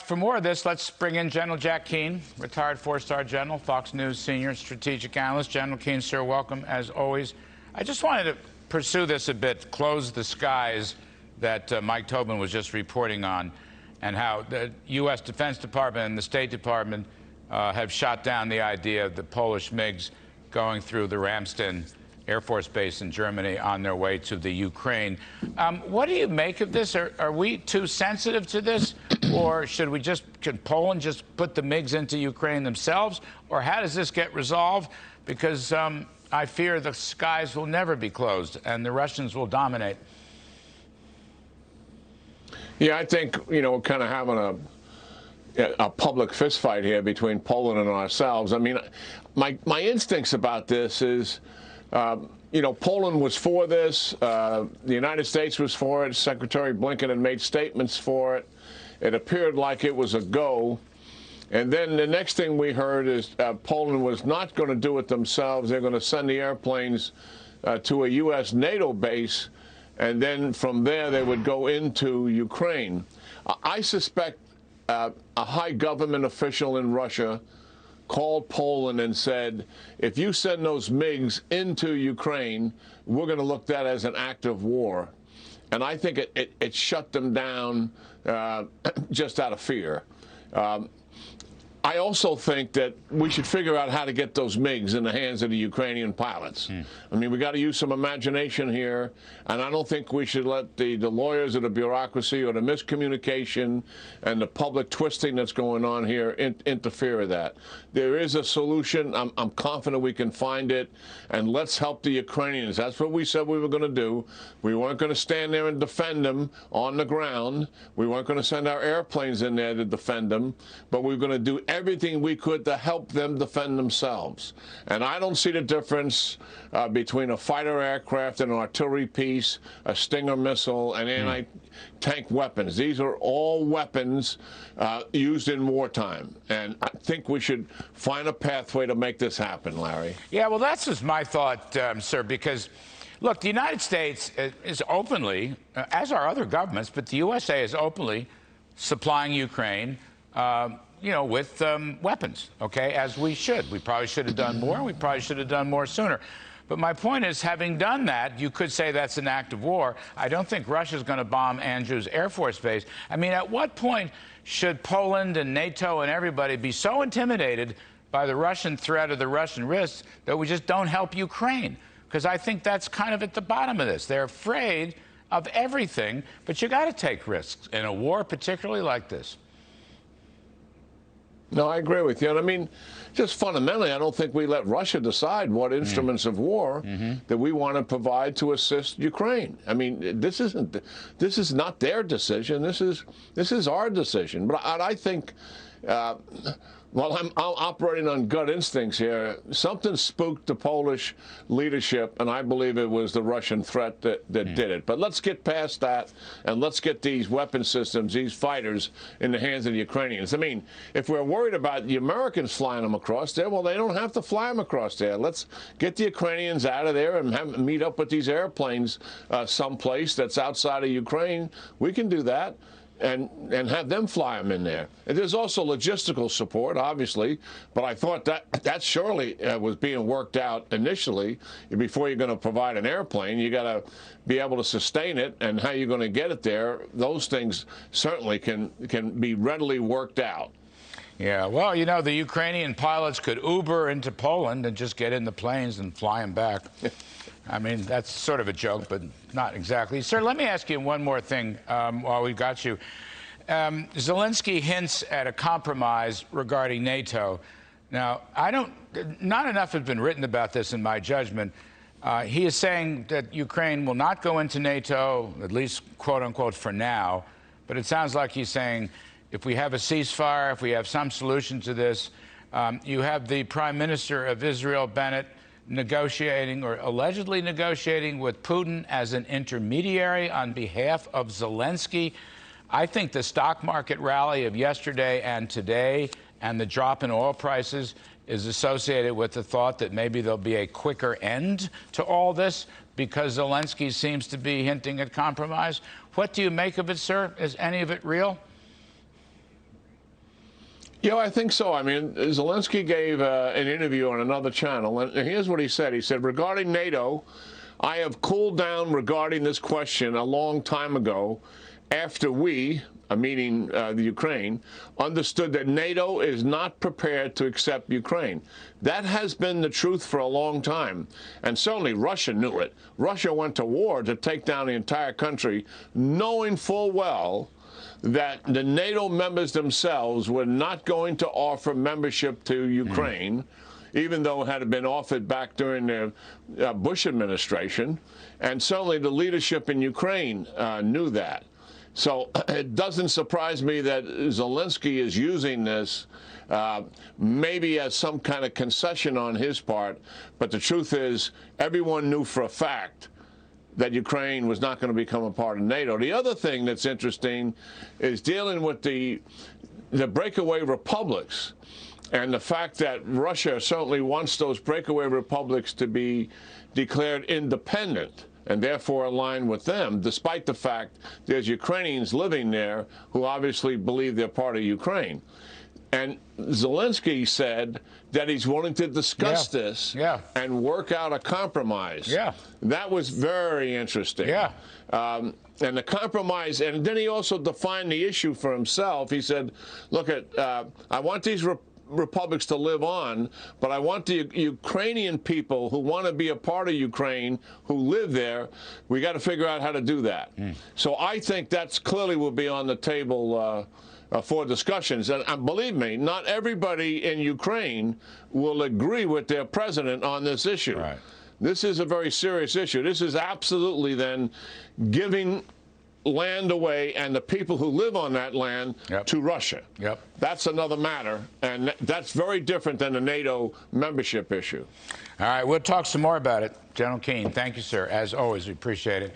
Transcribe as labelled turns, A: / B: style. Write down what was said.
A: for more of this, let's bring in General Jack Keane, retired four-star general, Fox News senior strategic analyst. General Keane, sir, welcome as always. I just wanted to pursue this a bit, close the skies that Mike Tobin was just reporting on, and how the U.S. Defense Department and the State Department have shot down the idea of the Polish MiGs going through the Ramstein Air Force Base in Germany on their way to the Ukraine. What do you make of this? Are we too sensitive to this? Or could Poland just put the MiGs into Ukraine themselves? Or how does this get resolved? Because I fear the skies will never be closed and the Russians will dominate.
B: Yeah, I think, we're kind of having a public fistfight here between Poland and ourselves. I mean, my instincts about this is, Poland was for this. The United States was for it. Secretary Blinken had made statements for it. It appeared like it was a go. And then the next thing we heard is Poland was not going to do it themselves. They're going to send the airplanes to a U.S. NATO base, and then from there they would go into Ukraine. I suspect a high government official in Russia called Poland and said, if you send those MiGs into Ukraine, we're going to look at that as an act of war. And I think it shut them down just out of fear. I also think that we should figure out how to get those MiGs in the hands of the Ukrainian pilots. I mean, we got to use some imagination here, and I don't think we should let the lawyers or the bureaucracy or the miscommunication and the public twisting that's going on here interfere with that. There is a solution. I'm confident we can find it, and let's help the Ukrainians. That's what we said we were going to do. We weren't going to stand there and defend them on the ground. We weren't going to send our airplanes in there to defend them, but we were going to do everything we could to help them defend themselves. And I don't see the difference between a fighter aircraft and an artillery piece, a Stinger missile, and anti-tank weapons. These are all weapons used in wartime. And I think we should find a pathway to make this happen, Larry.
A: Yeah, well, that's just my thought, sir, because look, the United States is openly, as are other governments, but the USA is openly supplying Ukraine with weapons, okay, as we should. We probably should have done more. We probably should have done more sooner. But my point is, having done that, you could say that's an act of war. I don't think Russia's going to bomb Andrews Air Force Base. I mean, at what point should Poland and NATO and everybody be so intimidated by the Russian threat or the Russian risks that we just don't help Ukraine? Because I think that's kind of at the bottom of this. They're afraid of everything, but you got to take risks in a war, particularly like this.
B: No, I agree with you. And I mean, just fundamentally, I don't think we let Russia decide what instruments of war that we want to provide to assist Ukraine. I mean, this is not their decision. This is our decision. But I think, while I'm operating on gut instincts here, something spooked the Polish leadership, and I believe it was the Russian threat that did it. But let's get past that, and let's get these weapon systems, these fighters, in the hands of the Ukrainians. I mean, if we're worried about the Americans flying them across there, well, they don't have to fly them across there. Let's get the Ukrainians out of there and meet up with these airplanes someplace that's outside of Ukraine. We can do that. And have them fly them in there. And there's also logistical support, obviously, but I thought that surely was being worked out initially. Before you're going to provide an airplane, you got to be able to sustain it, and how you're going to get it there. Those things certainly can be readily worked out.
A: Yeah, well, the Ukrainian pilots could Uber into Poland and just get in the planes and fly them back. I mean, that's sort of a joke, but not exactly. Sir, let me ask you one more thing while we've got you. Zelensky hints at a compromise regarding NATO. Now, not enough has been written about this in my judgment. He is saying that Ukraine will not go into NATO, at least, quote unquote, for now. But it sounds like he's saying if we have a ceasefire, if we have some solution to this, you have the Prime Minister of Israel, Bennett, negotiating or allegedly negotiating with Putin as an intermediary on behalf of Zelensky. I think the stock market rally of yesterday and today and the drop in oil prices is associated with the thought that maybe there'll be a quicker end to all this because Zelensky seems to be hinting at compromise. What do you make of it, sir? Is any of it real?
B: Yeah, I think so. I mean, Zelensky gave an interview on another channel, and here's what he said. He said, regarding NATO, I have cooled down regarding this question a long time ago after we, meaning the Ukraine, understood that NATO is not prepared to accept Ukraine. That has been the truth for a long time, and certainly Russia knew it. Russia went to war to take down the entire country, knowing full well that the NATO members themselves were not going to offer membership to Ukraine, even though it had been offered back during the Bush administration. And certainly the leadership in Ukraine knew that. So it doesn't surprise me that Zelensky is using this maybe as some kind of concession on his part. But the truth is, everyone knew for a fact that Ukraine was not going to become a part of NATO. The other thing that's interesting is dealing with the breakaway republics and the fact that Russia certainly wants those breakaway republics to be declared independent and therefore align with them, despite the fact there's Ukrainians living there who obviously believe they're part of Ukraine. And Zelensky said that he's willing to discuss this and work out a compromise. That was very interesting. And the compromise, and then he also defined the issue for himself. He said, look, I want these republics to live on, but I want the Ukrainian people who want to be a part of Ukraine, who live there, we got to figure out how to do that. So I think that's clearly will be on the table for discussions. And believe me, not everybody in Ukraine will agree with their president on this issue. This is a very serious issue. This is absolutely then giving land away and the people who live on that land to Russia. That's another matter, and that's very different than the NATO membership issue.
A: All right, we'll talk some more about it. General Keane, thank you, sir. As always, we appreciate it.